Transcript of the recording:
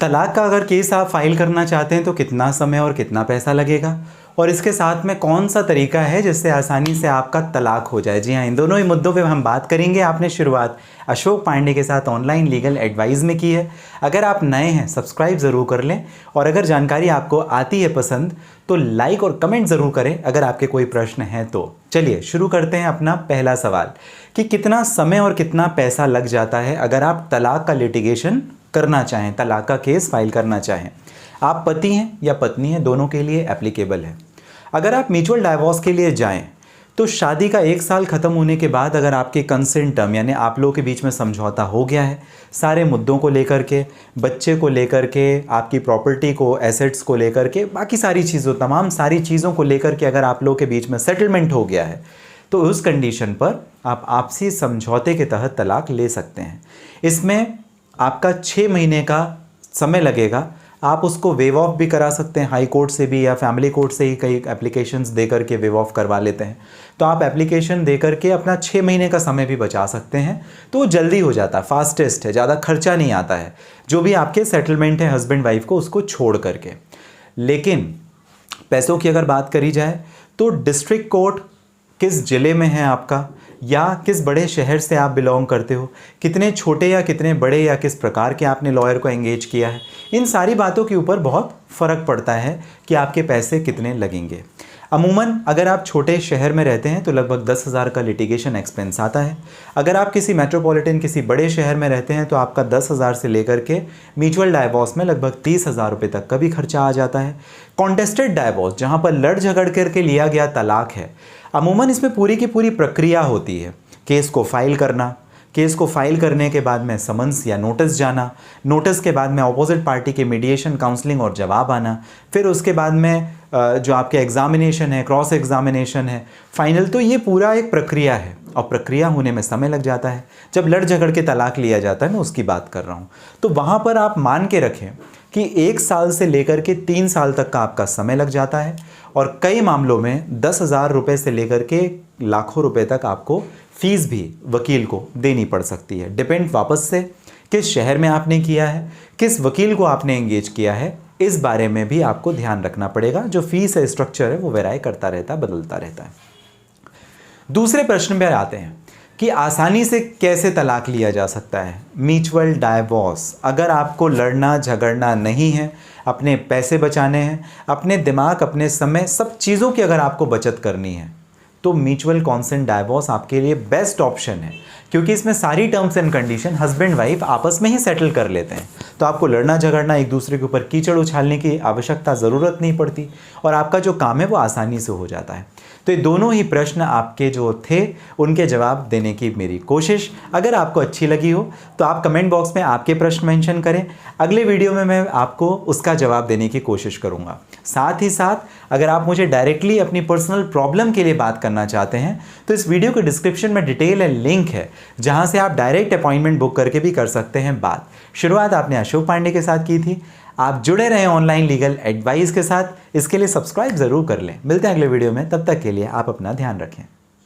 तलाक का अगर केस आप फाइल करना चाहते हैं तो कितना समय और कितना पैसा लगेगा, और इसके साथ में कौन सा तरीका है जिससे आसानी से आपका तलाक हो जाए। जी हाँ, इन दोनों ही मुद्दों पे हम बात करेंगे। आपने शुरुआत अशोक पांडे के साथ ऑनलाइन लीगल एडवाइस में की है। अगर आप नए हैं सब्सक्राइब ज़रूर कर लें, और अगर जानकारी आपको आती है पसंद तो लाइक और कमेंट ज़रूर करें अगर आपके कोई प्रश्न हैं तो। चलिए शुरू करते हैं अपना पहला सवाल कि कितना समय और कितना पैसा लग जाता है अगर आप तलाक का लिटिगेशन करना चाहें, तलाक का केस फाइल करना चाहें। आप पति हैं या पत्नी हैं, दोनों के लिए एप्लीकेबल है। अगर आप म्यूचुअल डाइवोर्स के लिए जाएं तो शादी का 1 साल ख़त्म होने के बाद अगर आपके कंसेंट टर्म यानी आप लोगों के बीच में समझौता हो गया है, सारे मुद्दों को लेकर के, बच्चे को लेकर के, आपकी प्रॉपर्टी को, एसेट्स को लेकर के, बाकी सारी चीज़ों, तमाम सारी चीज़ों को लेकर के अगर आप लोगों के बीच में सेटलमेंट हो गया है तो उस कंडीशन पर आप आपसी समझौते के तहत तलाक ले सकते हैं। इसमें आपका 6 महीने का समय लगेगा। आप उसको वेव ऑफ भी करा सकते हैं, हाई कोर्ट से भी या फैमिली कोर्ट से ही कई एप्लीकेशंस दे करके वेव ऑफ करवा लेते हैं। तो आप एप्लीकेशन दे करके अपना 6 महीने का समय भी बचा सकते हैं, तो वो जल्दी हो जाता है, फास्टेस्ट है, ज़्यादा खर्चा नहीं आता है जो भी आपके सेटलमेंट है हस्बैंड वाइफ को, उसको छोड़ करके। लेकिन पैसों की अगर बात करी जाए तो डिस्ट्रिक्ट कोर्ट किस ज़िले में है आपका, या किस बड़े शहर से आप बिलोंग करते हो, कितने छोटे या कितने बड़े या किस प्रकार के आपने लॉयर को एंगेज किया है, इन सारी बातों के ऊपर बहुत फ़र्क पड़ता है कि आपके पैसे कितने लगेंगे। अमूमन अगर आप छोटे शहर में रहते हैं तो लगभग 10,000 का लिटिगेशन एक्सपेंस आता है। अगर आप किसी मेट्रोपॉलिटन किसी बड़े शहर में रहते हैं तो आपका 10,000 से लेकर के म्यूचुअल डाइवोर्स में लगभग 30,000 रुपये तक का भी खर्चा आ जाता है। कॉन्टेस्टेड डाइवोर्स, जहाँ पर लड़ झगड़ करके लिया गया तलाक है, अमूमन इसमें पूरी की पूरी प्रक्रिया होती है। केस को फाइल करना, केस को फाइल करने के बाद में समन्स या नोटिस जाना, नोटिस के बाद में अपोजिट पार्टी के मीडिएशन, काउंसलिंग और जवाब आना, फिर उसके बाद में जो आपके एग्जामिनेशन है, क्रॉस एग्जामिनेशन है, फाइनल। तो ये पूरा एक प्रक्रिया है और प्रक्रिया होने में समय लग जाता है। जब लड़ झगड़ के तलाक लिया जाता है, मैं उसकी बात कर रहा हूँ, तो वहाँ पर आप मान के रखें कि 1 साल से लेकर के 3 साल तक का आपका समय लग जाता है, और कई मामलों में 10,000 रुपये से लेकर के लाखों रुपए तक आपको फीस भी वकील को देनी पड़ सकती है। डिपेंड वापस से किस शहर में आपने किया है, किस वकील को आपने एंगेज किया है, इस बारे में भी आपको ध्यान रखना पड़ेगा। जो फीस है, स्ट्रक्चर है, वो वेराई करता रहता है, बदलता रहता है। दूसरे प्रश्न पर आते हैं कि आसानी से कैसे तलाक लिया जा सकता है। म्यूचुअल डाइवोर्स, अगर आपको लड़ना झगड़ना नहीं है, अपने पैसे बचाने हैं, अपने दिमाग, अपने समय, सब चीज़ों की अगर आपको बचत करनी है, तो म्यूचुअल कॉन्सेंट डाइवोर्स आपके लिए बेस्ट ऑप्शन है, क्योंकि इसमें सारी terms and condition husband wife आपस में ही सेटल कर लेते हैं। तो आपको लड़ना झगड़ना, एक दूसरे के ऊपर कीचड़ उछालने की आवश्यकता, ज़रूरत नहीं पड़ती, और आपका जो काम है वो आसानी से हो जाता है। तो ये दोनों ही प्रश्न आपके जो थे उनके जवाब देने की मेरी कोशिश अगर आपको अच्छी लगी हो तो आप कमेंट बॉक्स में आपके प्रश्न मेंशन करें। अगले वीडियो में मैं आपको उसका जवाब देने की कोशिश करूंगा। साथ ही साथ अगर आप मुझे डायरेक्टली अपनी पर्सनल प्रॉब्लम के लिए बात करना चाहते हैं तो इस वीडियो के डिस्क्रिप्शन में डिटेल है, लिंक है, जहां से आप डायरेक्ट अपॉइंटमेंट बुक करके भी कर सकते हैं बात। शुरुआत आपने अशोक पांडे के साथ की थी। आप जुड़े रहें ऑनलाइन लीगल एडवाइस के साथ, इसके लिए सब्सक्राइब ज़रूर कर लें। मिलते हैं अगले वीडियो में, तब तक के लिए आप अपना ध्यान रखें।